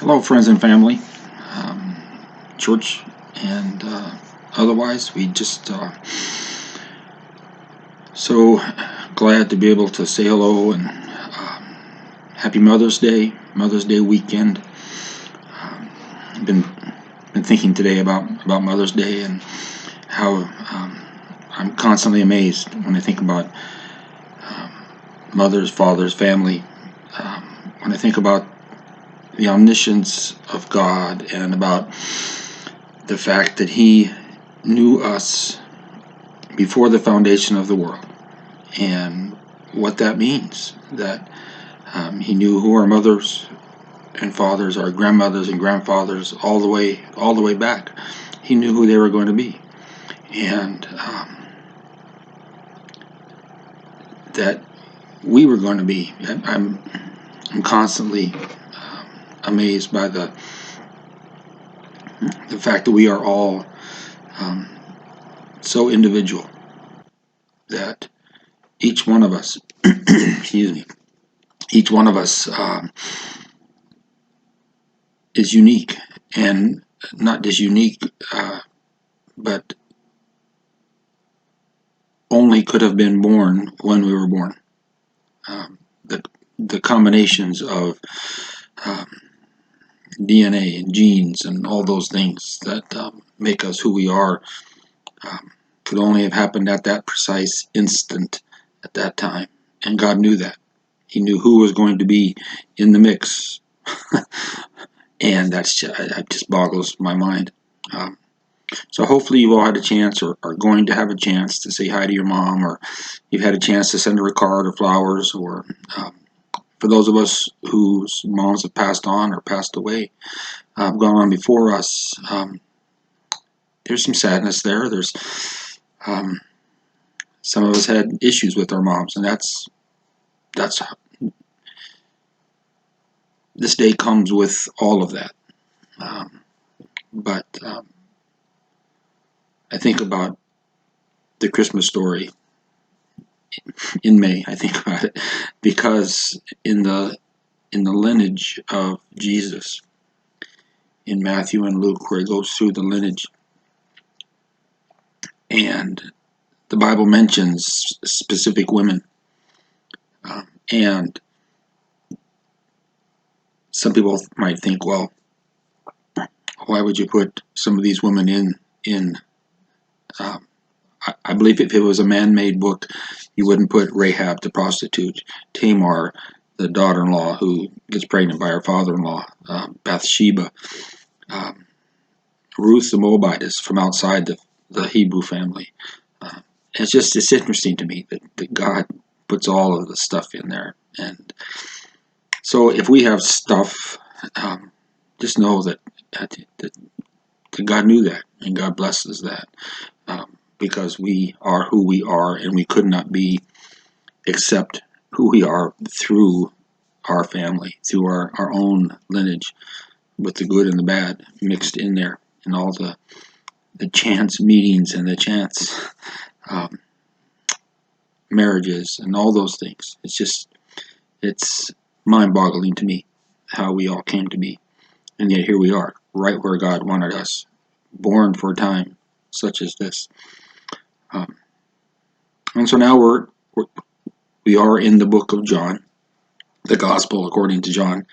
Hello, friends and family, church, and otherwise. We just so glad to be able to say hello and happy Mother's Day weekend. I've been thinking today about Mother's Day and how I'm constantly amazed when I think about mothers, fathers, family. When I think about the omniscience of God and about the fact that He knew us before the foundation of the world, and what that means, that He knew who our mothers and fathers, our grandmothers and grandfathers, all the way back. He knew who they were going to be, and that we were going to be. I'm constantly amazed by the fact that we are all so individual, that each one of us, excuse me, each one of us is unique, and not just unique, but only could have been born when we were born. The combinations of DNA and genes and all those things that make us who we are could only have happened at that precise instant at that time. And God knew that. He knew who was going to be in the mix. And that just boggles my mind. So hopefully you've all had a chance, or are going to have a chance, to say hi to your mom, or you've had a chance to send her a card or flowers, or for those of us whose moms have passed on or passed away, gone on before us, there's some sadness there. There's some of us had issues with our moms, and that's this day comes with all of that. But I think about the Christmas story in May. I think about it because in the lineage of Jesus, in Matthew and Luke, where he goes through the lineage, and the Bible mentions specific women, and some people might think, well, why would you put some of these women in? I believe if it was a man-made book, you wouldn't put Rahab the prostitute, Tamar the daughter-in-law who gets pregnant by her father-in-law, Bathsheba, Ruth the Moabitess from outside the Hebrew family. It's interesting to me that God puts all of the stuff in there. And so if we have stuff, just know that God knew that, and God blesses that, because we are who we are, and we could not be except who we are through our family, through our own lineage, with the good and the bad mixed in there, and all the chance meetings and the chance marriages and all those things. It's mind-boggling to me how we all came to be, and yet here we are, right where God wanted us, born for a time such as this. And so now we are in the book of John, the Gospel according to John,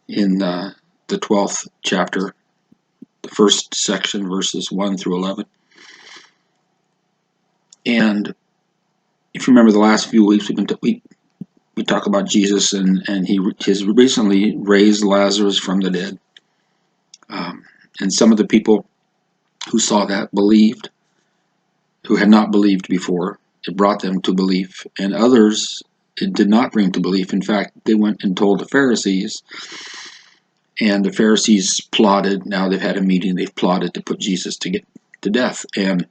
in the 12th chapter, the first section, verses 1 through 11. And if you remember the last few weeks, we talk about Jesus, and he has recently raised Lazarus from the dead. And some of the people who saw that believed, who had not believed before. It brought them to belief, and others it did not bring to belief. In fact, they went and told the Pharisees, and the Pharisees plotted. Now they've had a meeting. They've plotted to put Jesus to get to death, and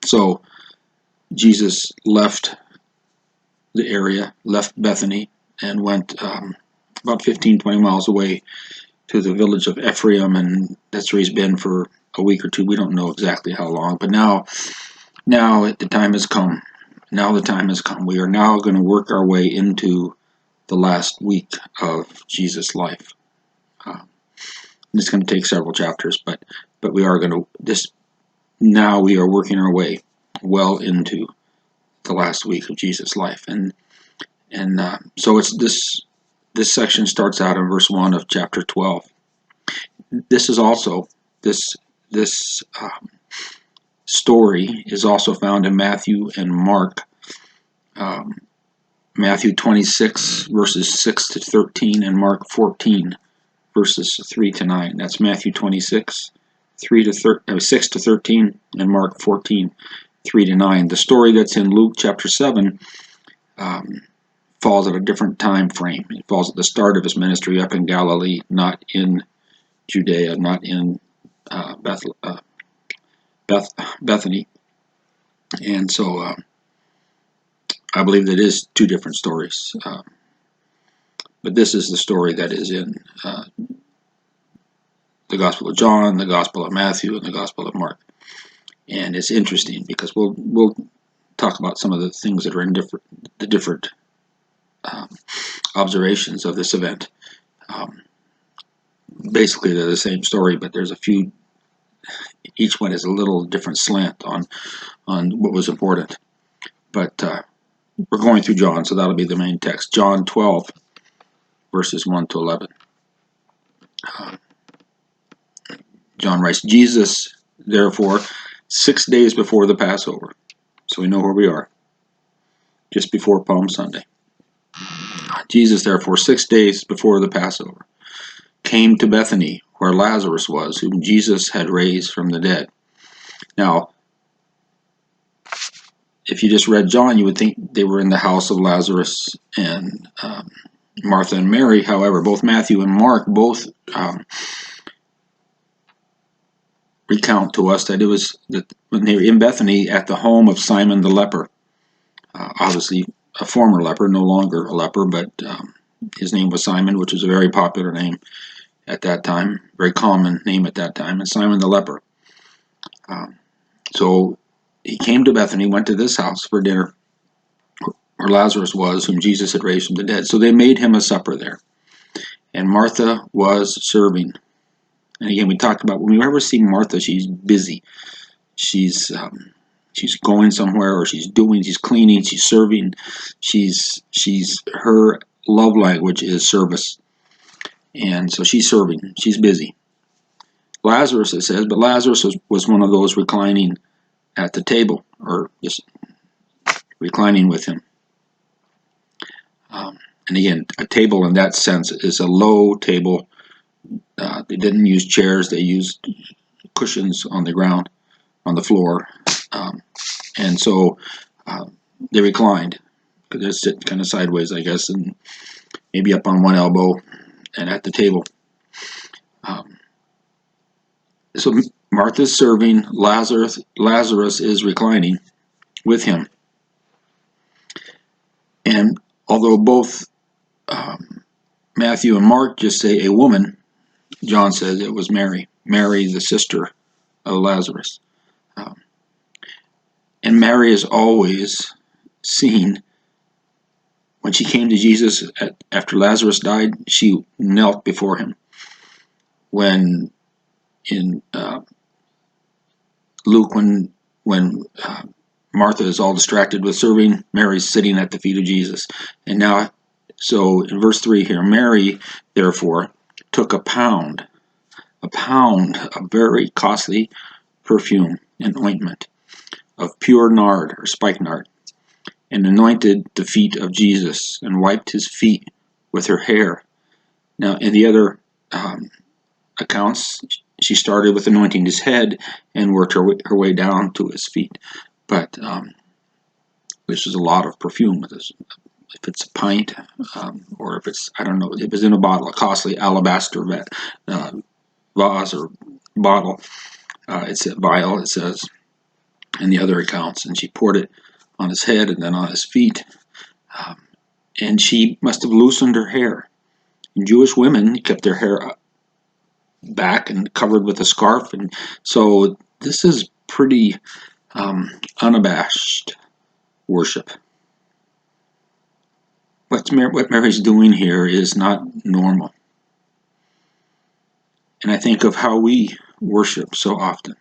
so Jesus left the area, left Bethany, and went about 15-20 miles away to the village of Ephraim, and that's where he's been for a week or two. We don't know exactly how long, but now the time has come. Now the time has come. We are now going to work our way into the last week of Jesus' life. It's going to take several chapters, but we are going to now we are working our way well into the last week of Jesus' life, and so it's this section starts out in verse 1 of chapter 12. This is also this story is also found in Matthew and Mark. Matthew 26 verses 6 to 13 and Mark 14 verses 3 to 9. That's Matthew 26 6 to 13 and Mark 14 3 to 9. The story that's in Luke chapter 7 falls at a different time frame. It falls at the start of his ministry up in Galilee, not in Judea, not in Bethany. And so I believe that is two different stories. But this is the story that is in the Gospel of John, the Gospel of Matthew, and the Gospel of Mark. And it's interesting because we'll talk about some of the things that are in the different observations of this event. Basically, they're the same story, but there's a few. Each one is a little different slant on what was important. But we're going through John, so that'll be the main text. John 12, verses 1 to 11. John writes, Jesus, therefore, 6 days before the Passover, so we know where we are, just before Palm Sunday. Jesus, therefore, 6 days before the Passover, came to Bethany, where Lazarus was, whom Jesus had raised from the dead. Now, if you just read John, you would think they were in the house of Lazarus and Martha and Mary. However, both Matthew and Mark both recount to us that it was that when they were in Bethany at the home of Simon the leper. Obviously, a former leper, no longer a leper, but his name was Simon, which was a very popular name at that time, very common name at that time, and Simon the leper. So he came to Bethany, went to this house for dinner, where Lazarus was, whom Jesus had raised from the dead. So they made him a supper there. And Martha was serving. And again, we talked about when we ever see Martha, she's busy. She's going somewhere, or she's cleaning, she's serving. Her love language is service. And so she's serving, she's busy. Lazarus, it says, but Lazarus was one of those reclining at the table, or just reclining with him. And again, a table in that sense is a low table. They didn't use chairs, they used cushions on the ground, on the floor. And so they reclined, because they're sitting kind of sideways, I guess, and maybe up on one elbow and at the table. So Martha's serving, Lazarus is reclining with him. And although both Matthew and Mark just say a woman, John says it was Mary, the sister of Lazarus. And Mary is always seen, when she came to Jesus after Lazarus died, she knelt before him. When in Luke, when Martha is all distracted with serving, Mary's sitting at the feet of Jesus. And now, so in verse 3 here, Mary, therefore, took a pound, a very costly perfume and ointment of pure nard, or spikenard, and anointed the feet of Jesus, and wiped his feet with her hair. Now, in the other accounts, she started with anointing his head and worked her way down to his feet. But this is a lot of perfume. If it's a pint, or if it's, I don't know, it was in a bottle, a costly alabaster vase or bottle. It's a vial, it says, in the other accounts. And she poured it on his head and then on his feet. And she must have loosened her hair. And Jewish women kept their hair back and covered with a scarf. And so this is pretty unabashed worship. What Mary's doing here is not normal. And I think of how we worship so often.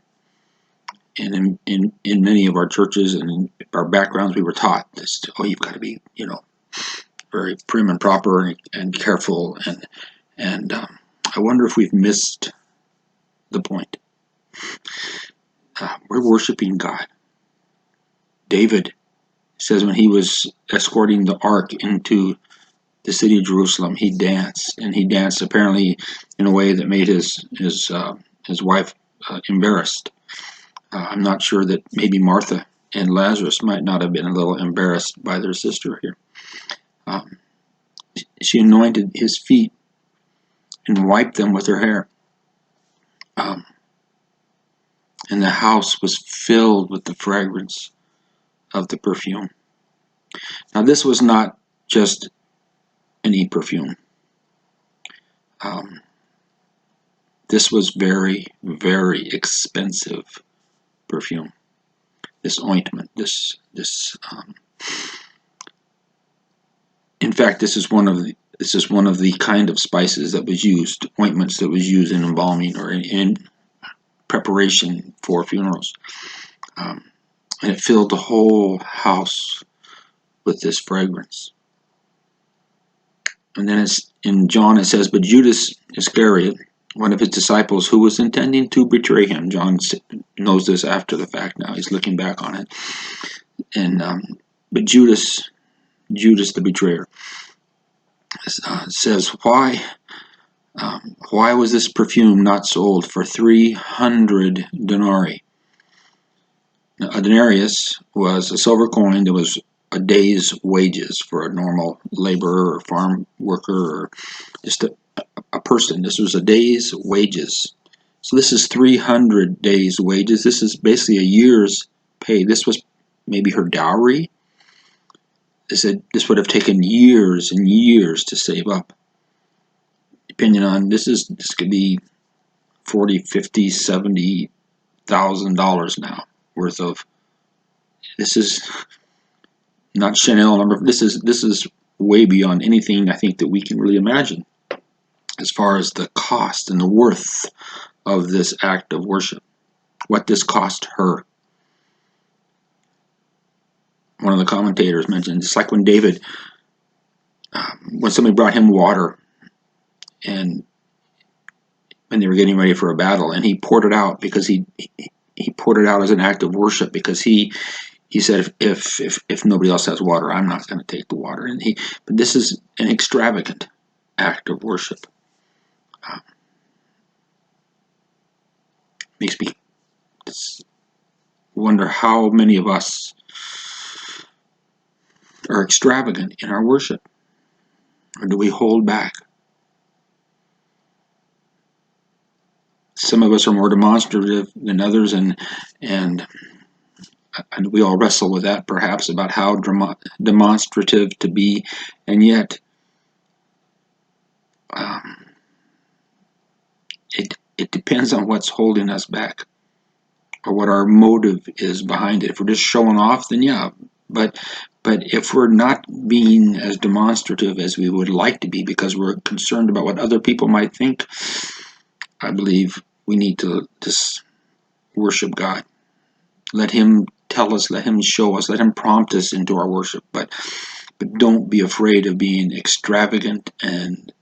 And in many of our churches and in our backgrounds, we were taught this, you've got to be, very prim and proper and careful. And I wonder if we've missed the point. We're worshiping God. David says when he was escorting the ark into the city of Jerusalem, he danced, and he danced apparently in a way that made his wife embarrassed. I'm not sure that maybe Martha and Lazarus might not have been a little embarrassed by their sister here. She anointed his feet and wiped them with her hair. And the house was filled with the fragrance of the perfume. Now, this was not just any perfume. This was very, very expensive perfume. This ointment, in fact, this is one of the kind of spices that was used, ointments that was used in embalming or in preparation for funerals. And it filled the whole house with this fragrance. And then in John it says, but Judas Iscariot, one of his disciples who was intending to betray him, John knows this after the fact now, he's looking back on it. And but Judas the betrayer, says, why was this perfume not sold for 300 denarii? Now, a denarius was a silver coin that was a day's wages for a normal laborer or farm worker or just a person. This was a day's wages. So this is 300 days' wages. This is basically a year's pay. This was maybe her dowry. They said this would have taken years and years to save up. Depending on, this could be $40,000, $50,000, $70,000 now worth of. This is not Chanel number. This is way beyond anything I think that we can really imagine as far as the cost and the worth of this act of worship. What this cost her. One of the commentators mentioned it's like when David, when somebody brought him water, and when they were getting ready for a battle, and he poured it out because he poured it out as an act of worship, because he said, if nobody else has water, I'm not going to take the water. But this is an extravagant act of worship. Makes me wonder how many of us are extravagant in our worship, or do we hold back? Some of us are more demonstrative than others, and we all wrestle with that, perhaps, about how demonstrative to be, and yet it depends on what's holding us back, or what our motive is behind it. If we're just showing off, then yeah. But if we're not being as demonstrative as we would like to be because we're concerned about what other people might think, I believe we need to just worship God. Let Him tell us, let Him show us, let Him prompt us into our worship. But don't be afraid of being extravagant and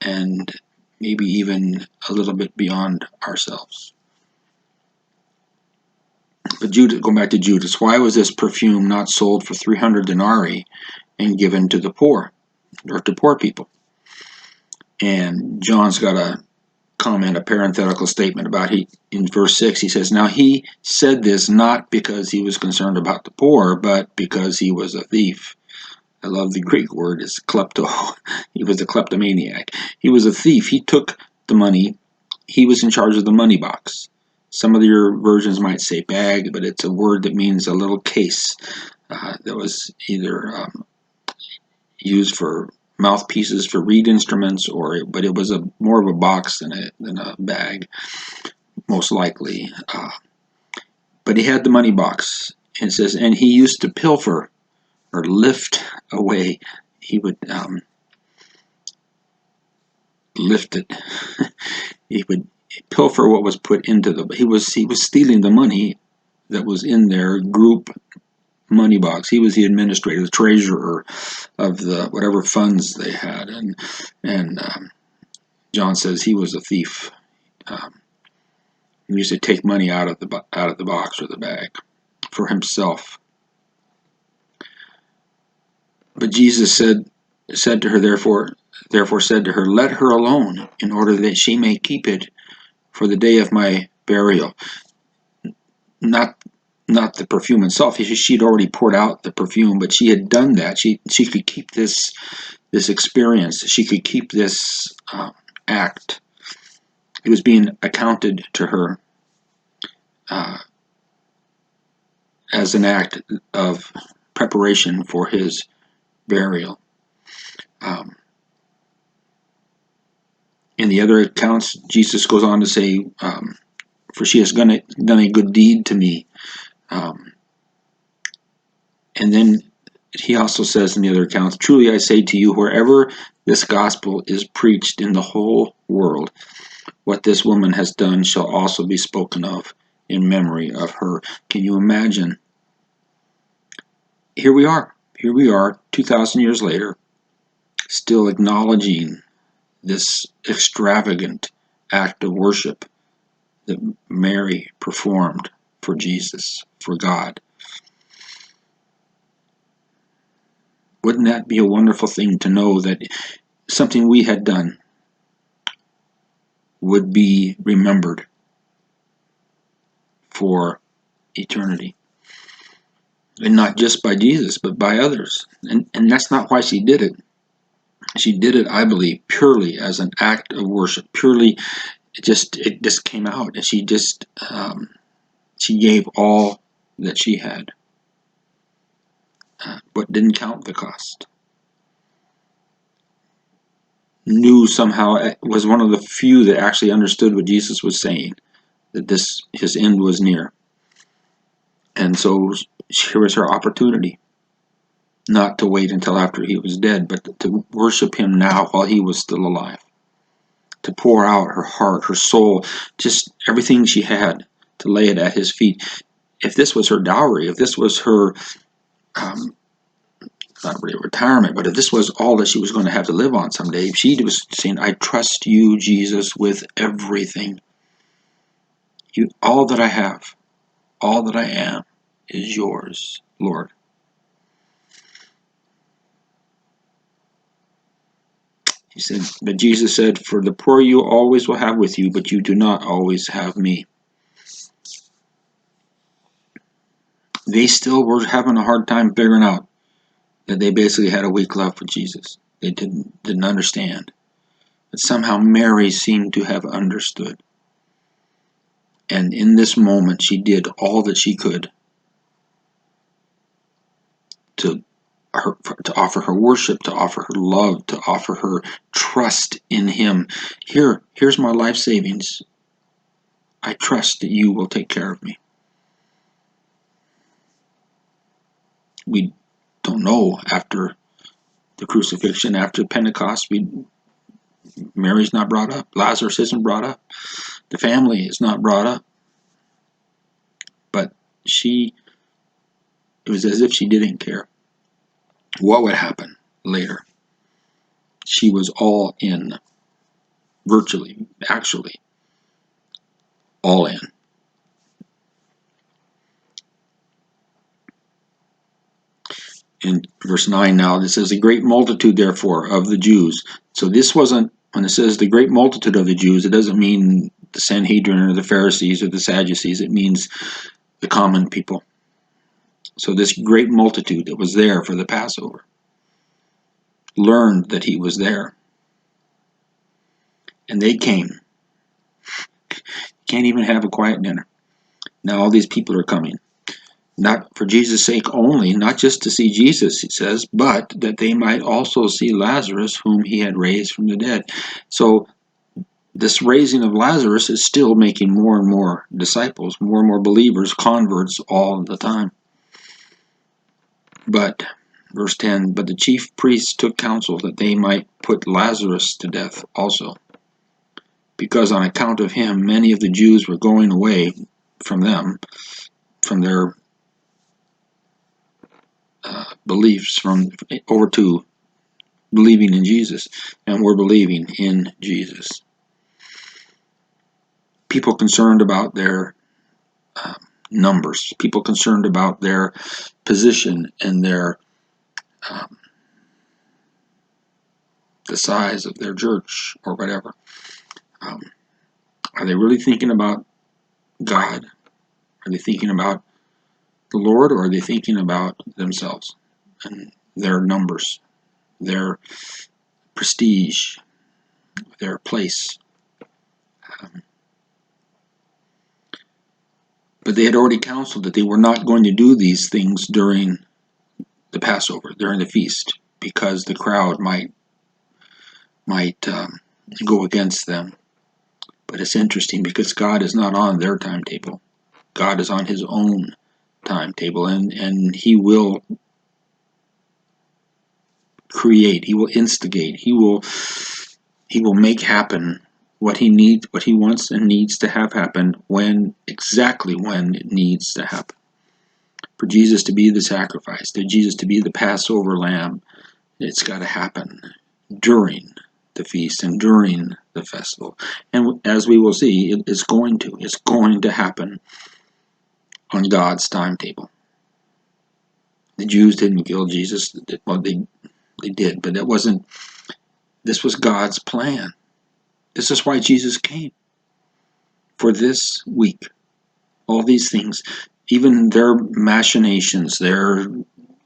maybe even a little bit beyond ourselves. But Judas, going back to Judas, why was this perfume not sold for 300 denarii and given to the poor, or to poor people? And John's got a comment, a parenthetical statement about in verse 6, he says, now he said this not because he was concerned about the poor, but because he was a thief. I love the Greek word, is klepto. He was a kleptomaniac. He was a thief. He took the money. He was in charge of the money box. Some of your versions might say bag, but it's a word that means a little case that was either used for mouthpieces for reed instruments, but it was more of a box than a bag, most likely. But he had the money box, and it says, and he used to pilfer or lift away. He would lift it. He would pilfer what was put into the. He was stealing the money that was in their group money box. He was the administrator, the treasurer of the whatever funds they had, and John says he was a thief. He used to take money out of the box or the bag for himself. But Jesus said to her, therefore said to her, let her alone, in order that she may keep it for the day of my burial. Not the perfume itself. She'd already poured out the perfume, but she had done that. She could keep this experience. She could keep this act. It was being accounted to her as an act of preparation for his burial. In the other accounts, Jesus goes on to say, for she has done a good deed to me. And then he also says in the other accounts, truly I say to you, wherever this gospel is preached in the whole world, what this woman has done shall also be spoken of in memory of her. Can you imagine? Here we are 2,000 years later, still acknowledging this extravagant act of worship that Mary performed for Jesus, for God. Wouldn't that be a wonderful thing to know that something we had done would be remembered for eternity? And not just by Jesus, but by others. And that's not why she did it. She did it, I believe, purely as an act of worship. Purely, it just came out, and she gave all that she had, but didn't count the cost. Knew somehow, was one of the few that actually understood what Jesus was saying, that his end was near. And so here was her opportunity, not to wait until after he was dead, but to worship him now while he was still alive. To pour out her heart, her soul, just everything she had, to lay it at his feet. If this was her dowry, if this was her, not really retirement, but if this was all that she was going to have to live on someday, if she was saying, I trust you, Jesus, with everything. All that I have, all that I am is yours, Lord. But Jesus said, for the poor you always will have with you, but you do not always have me. They still were having a hard time figuring out that they basically had a weak love for Jesus. They didn't understand. But somehow Mary seemed to have understood. And in this moment, she did all that she could to offer her worship, to offer her love, to offer her trust in him. Here's my life savings. I trust that you will take care of me. We don't know after the crucifixion, after Pentecost. Mary's not brought up. Lazarus isn't brought up. The family is not brought up. But it was as if she didn't care what would happen later. She was all in, virtually, actually, all in. In verse 9 now, it says, a great multitude, therefore, of the Jews. So this wasn't, when it says the great multitude of the Jews, it doesn't mean the Sanhedrin or the Pharisees or the Sadducees. It means the common people. So this great multitude that was there for the Passover learned that he was there. And they came. Can't even have a quiet dinner. Now all these people are coming. Not for Jesus' sake only, not just to see Jesus, he says, but that they might also see Lazarus, whom he had raised from the dead. So this raising of Lazarus is still making more and more disciples, more and more believers, converts all the time. But, verse 10, but the chief priests took counsel that they might put Lazarus to death also, because on account of him, many of the Jews were going away from them, from their beliefs, over to believing in Jesus, and were believing in Jesus. People concerned about their numbers, people concerned about their position and their the size of their church or whatever. Are they really thinking about God? Are they thinking about the Lord, or are they thinking about themselves and their numbers, their prestige, their place? But they had already counseled that they were not going to do these things during the Passover, during the feast, because the crowd might go against them. But it's interesting because God is not on their timetable. God is on his own timetable, and he will create, he will instigate, he will make happen what he wants and needs to have happen exactly when it needs to happen. For Jesus to be the sacrifice, for Jesus to be the Passover lamb, it's got to happen during the feast and during the festival. And as we will see, it's going to happen on God's timetable. The Jews didn't kill Jesus. Well, they did, but this was God's plan. This is why Jesus came. For this week, all these things, even their machinations, their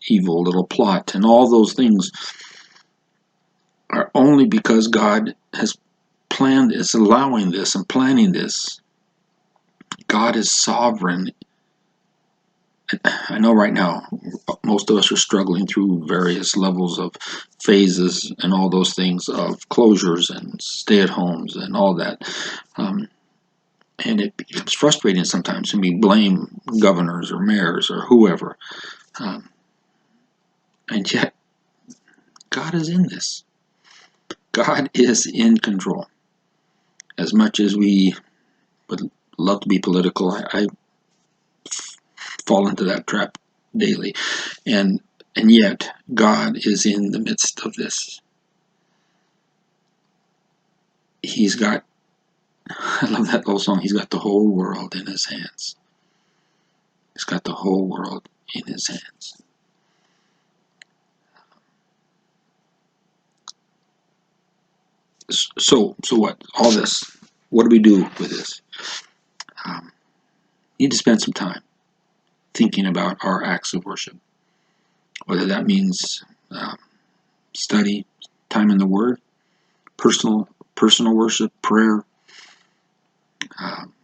evil little plot, and all those things are only because God has planned, is allowing this and planning this. God is sovereign. I know right now most of us are struggling through various levels of phases and all those things of closures and stay-at-homes and all that. And it becomes frustrating sometimes, and we blame governors or mayors or whoever. And yet, God is in this. God is in control. As much as we would love to be political, I fall into that trap daily. And yet, God is in the midst of this. He's got, I love that little song, he's got the whole world in his hands. He's got the whole world in his hands. So what? All this. What do we do with this? Need to spend some time thinking about our acts of worship. Whether that means study, time in the Word, personal worship, prayer.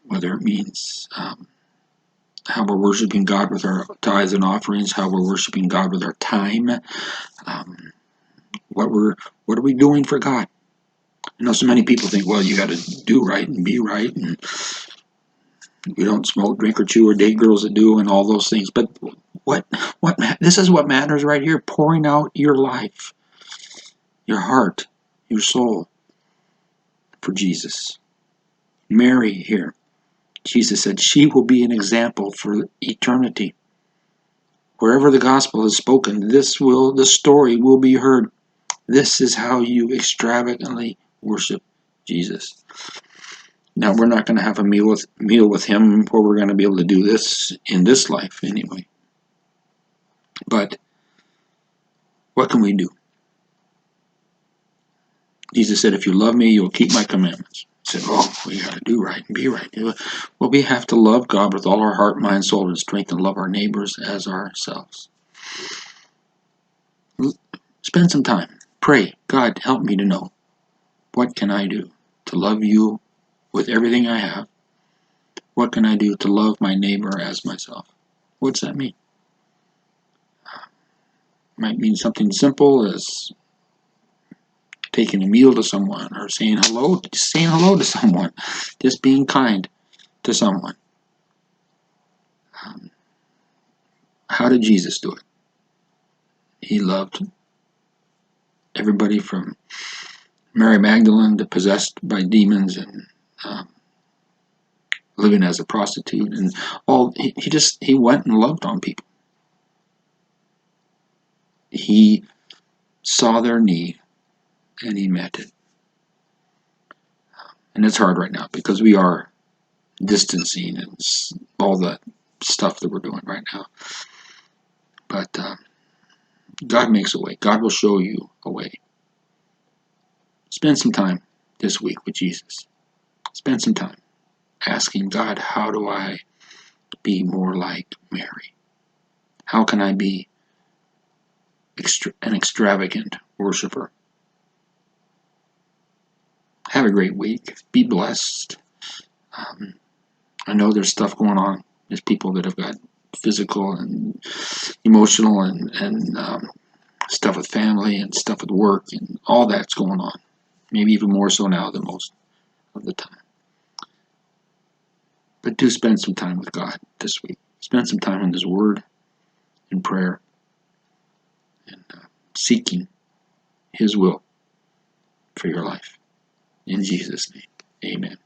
Whether it means how we're worshiping God with our tithes and offerings, how we're worshiping God with our time. What are we doing for God? I know so many people think, well, you got to do right and be right, and we don't smoke, drink, or chew, or date girls that do, and all those things. But this is what matters right here: pouring out your life, your heart, your soul for Jesus. Mary here, Jesus said she will be an example for eternity. Wherever the gospel is spoken, this story will be heard. This is how you extravagantly worship Jesus. Now, we're not going to have a meal with him where we're going to be able to do this in this life anyway. But what can we do? Jesus said, if you love me, you'll keep my commandments. He said, oh, we got to do right and be right. Well, we have to love God with all our heart, mind, soul, and strength, and love our neighbors as ourselves. Spend some time. Pray, God, help me to know. What can I do to love you with everything I have? What can I do to love my neighbor as myself? What's that mean? It might mean something simple as taking a meal to someone, or saying hello to someone, just being kind to someone. How did Jesus do it? He loved everybody from Mary Magdalene to possessed by demons, and um, living as a prostitute, and all he went and loved on people. He saw their need and he met it. And it's hard right now because we are distancing and all the stuff that we're doing right now. But God makes a way. God will show you a way. Spend some time this week with Jesus. Spend some time asking God, how do I be more like Mary? How can I be an extravagant worshiper? Have a great week. Be blessed. I know there's stuff going on. There's people that have got physical and emotional and stuff with family and stuff with work and all that's going on. Maybe even more so now than most of the time. But do spend some time with God this week. Spend some time in His Word, in prayer, and seeking His will for your life. In Jesus' name, amen.